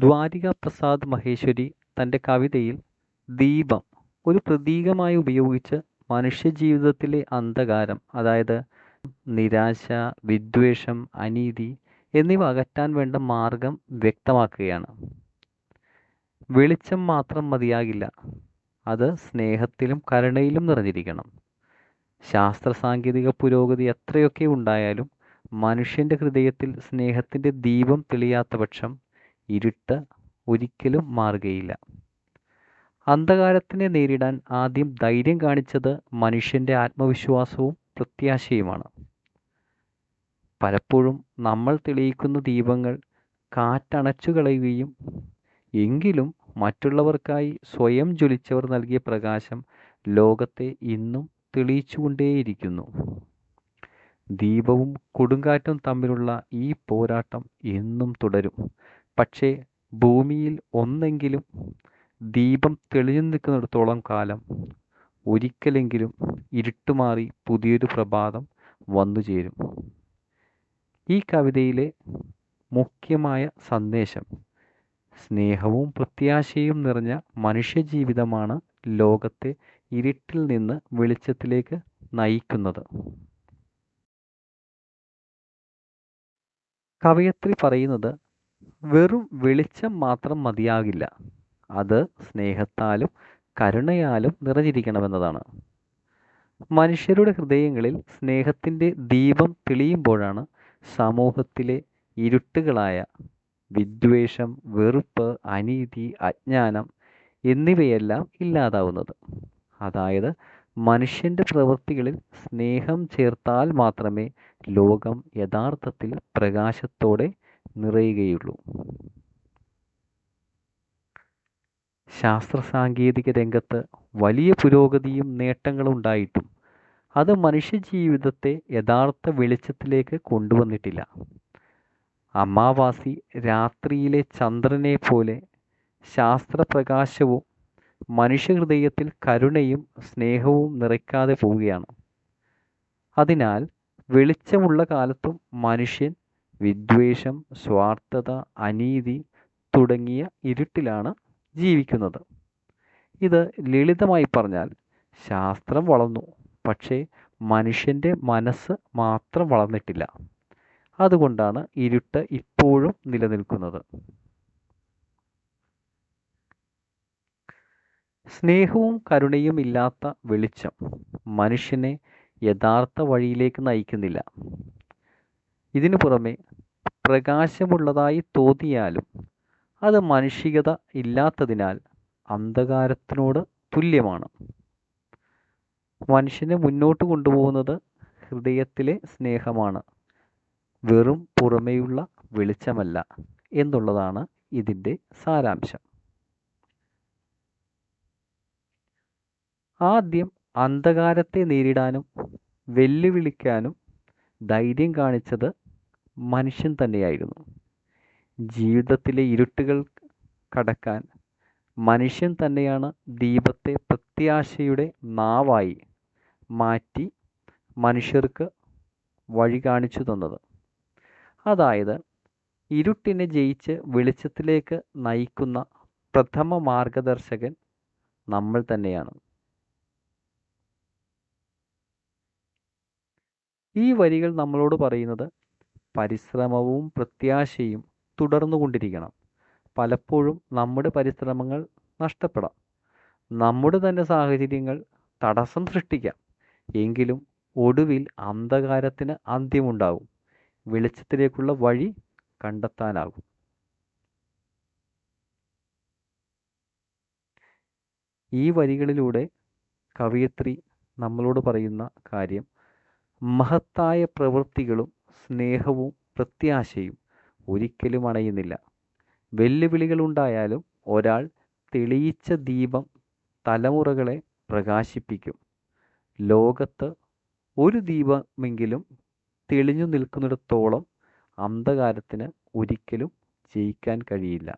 ദ്വാരിക പ്രസാദ് മഹേശ്വരി തൻ്റെ കവിതയിൽ ദീപം ഒരു പ്രതീകമായി ഉപയോഗിച്ച് മനുഷ്യജീവിതത്തിലെ അന്ധകാരം, അതായത് നിരാശ, വിദ്വേഷം, അനീതി എന്നിവ അകറ്റാൻ വേണ്ട മാർഗം വ്യക്തമാക്കുകയാണ്. വെളിച്ചം മാത്രം മതിയാകില്ല, അത് സ്നേഹത്തിലും കരുണയിലും നിറഞ്ഞിരിക്കണം. ശാസ്ത്ര സാങ്കേതിക പുരോഗതി എത്രയൊക്കെ ഉണ്ടായാലും മനുഷ്യൻ്റെ ഹൃദയത്തിൽ സ്നേഹത്തിൻ്റെ ദീപം തെളിയാത്ത പക്ഷം ഇരുട്ട് ഒരിക്കലും മാറുകയില്ല. അന്ധകാരത്തിനെ നേരിടാൻ ആദ്യം ധൈര്യം കാണിച്ചത് മനുഷ്യൻ്റെ ആത്മവിശ്വാസവും പ്രത്യാശയുമാണ്. പലപ്പോഴും നമ്മൾ തെളിയിക്കുന്ന ദീപങ്ങൾ കാറ്റണച്ചു കളയുകയും എങ്കിലും മറ്റുള്ളവർക്കായി സ്വയം ജ്വലിച്ചവർ നൽകിയ പ്രകാശം ലോകത്തെ ഇന്നും തെളിയിച്ചുകൊണ്ടേയിരിക്കുന്നു. ദീപവും കൊടുങ്കാറ്റും തമ്മിലുള്ള ഈ പോരാട്ടം എന്നും തുടരും. പക്ഷേ ഭൂമിയിൽ ഒന്നെങ്കിലും ദീപം തെളിഞ്ഞു നിൽക്കുന്നിടത്തോളം കാലം ഒരിക്കലെങ്കിലും ഇരുട്ടുമാറി പുതിയൊരു പ്രഭാതം വന്നു ചേരും. ഈ കവിതയിലെ മുഖ്യമായ സന്ദേശം സ്നേഹവും പ്രത്യാശയും നിറഞ്ഞ മനുഷ്യജീവിതമാണ് ലോകത്തെ ഇരുട്ടിൽ നിന്ന് വെളിച്ചത്തിലേക്ക് നയിക്കുന്നത്. കവയത്രി പറയുന്നത് വെറും വെളിച്ചം മാത്രം മതിയാകില്ല, അത് സ്നേഹത്താലും കരുണയാലും നിറഞ്ഞിരിക്കണമെന്നതാണ്. മനുഷ്യരുടെ ഹൃദയങ്ങളിൽ സ്നേഹത്തിൻ്റെ ദീപം തെളിയുമ്പോഴാണ് സമൂഹത്തിലെ ഇരുട്ടുകളായ വിദ്വേഷം, വെറുപ്പ്, അനീതി, അജ്ഞാനം എന്നിവയെല്ലാം ഇല്ലാതാവുന്നത്. അതായത് മനുഷ്യൻ്റെ പ്രവൃത്തികളിൽ സ്നേഹം ചേർത്താൽ മാത്രമേ ലോകം യഥാർത്ഥത്തിൽ പ്രകാശത്തോടെ നിറയുകയുള്ളൂ. ശാസ്ത്ര സാങ്കേതിക രംഗത്ത് വലിയ പുരോഗതിയും നേട്ടങ്ങളും ഉണ്ടായിട്ടും അത് മനുഷ്യജീവിതത്തെ യഥാർത്ഥ വെളിച്ചത്തിലേക്ക് കൊണ്ടുവന്നിട്ടില്ല. അമാവാസി രാത്രിയിലെ ചന്ദ്രനെ പോലെ ശാസ്ത്രപ്രകാശവും മനുഷ്യഹൃദയത്തിൽ കരുണയും സ്നേഹവും നിറയ്ക്കാതെ പോവുകയാണ്. അതിനാൽ വെളിച്ചമുള്ള കാലത്തും മനുഷ്യൻ വിദ്വേഷം, സ്വാർത്ഥത, അനീതി തുടങ്ങിയ ഇരുട്ടിലാണ് ജീവിക്കുന്നത്. ഇത് ലളിതമായി പറഞ്ഞാൽ ശാസ്ത്രം വളർന്നു, പക്ഷേ മനുഷ്യൻ്റെ മനസ്സ് മാത്രം വളർന്നിട്ടില്ല. അതുകൊണ്ടാണ് ഇരുട്ട് ഇപ്പോഴും നിലനിൽക്കുന്നത്. സ്നേഹവും കരുണയും ഇല്ലാത്ത വെളിച്ചം മനുഷ്യനെ യഥാർത്ഥ വഴിയിലേക്ക് നയിക്കുന്നില്ല. ഇതിനു പുറമെ പ്രകാശമുള്ളതായി തോന്നിയാലും അത് മാനുഷികത ഇല്ലാത്തതിനാൽ അന്ധകാരത്തിനോട് തുല്യമാണ്. മനുഷ്യനെ മുന്നോട്ട് കൊണ്ടുപോകുന്നത് ഹൃദയത്തിലെ സ്നേഹമാണ്, വെറും പുറമേയുള്ള വെളിച്ചമല്ല എന്നുള്ളതാണ് ഇതിൻ്റെ സാരാംശം. ആദ്യം അന്ധകാരത്തെ നേരിടാനും വെല്ലുവിളിക്കാനും ധൈര്യം കാണിച്ചത് മനുഷ്യൻ തന്നെയായിരുന്നു. ജീവിതത്തിലെ ഇരുട്ടുകൾ കടക്കാൻ മനുഷ്യൻ തന്നെയാണ് ദീപത്തെ പ്രത്യാശയുടെ നാവായി മാറ്റി മനുഷ്യർക്ക് വഴി കാണിച്ചു തന്നത്. അതായത് ഇരുട്ടിനെ ജയിച്ച് വെളിച്ചത്തിലേക്ക് നയിക്കുന്ന പ്രഥമ മാർഗദർശകൻ നമ്മൾ തന്നെയാണ്. ഈ വരികൾ നമ്മളോട് പറയുന്നത് പരിശ്രമവും പ്രത്യാശയും തുടർന്നുകൊണ്ടിരിക്കണം. പലപ്പോഴും നമ്മുടെ പരിശ്രമങ്ങൾ നഷ്ടപ്പെടാം, നമ്മുടെ തന്നെ സാഹചര്യങ്ങൾ തടസ്സം സൃഷ്ടിക്കാം. എങ്കിലും ഒടുവിൽ അന്ധകാരത്തിന് അന്ത്യമുണ്ടാകും, വെളിച്ചത്തിലേക്കുള്ള വഴി കണ്ടെത്താനാകും. ഈ വരികളിലൂടെ കവയിത്രി നമ്മളോട് പറയുന്ന കാര്യം മഹത്തായ പ്രവൃത്തികളും സ്നേഹവും പ്രത്യാശയും ഒരിക്കലും അണയുന്നില്ല. വെല്ലുവിളികളുണ്ടായാലും ഒരാൾ തെളിയിച്ച ദീപം തലമുറകളെ പ്രകാശിപ്പിക്കും. ലോകത്ത് ഒരു ദീപമെങ്കിലും തെളിഞ്ഞു നിൽക്കുന്നിടത്തോളം അന്ധകാരത്തിന് ഒരിക്കലും ജയിക്കാൻ കഴിയില്ല.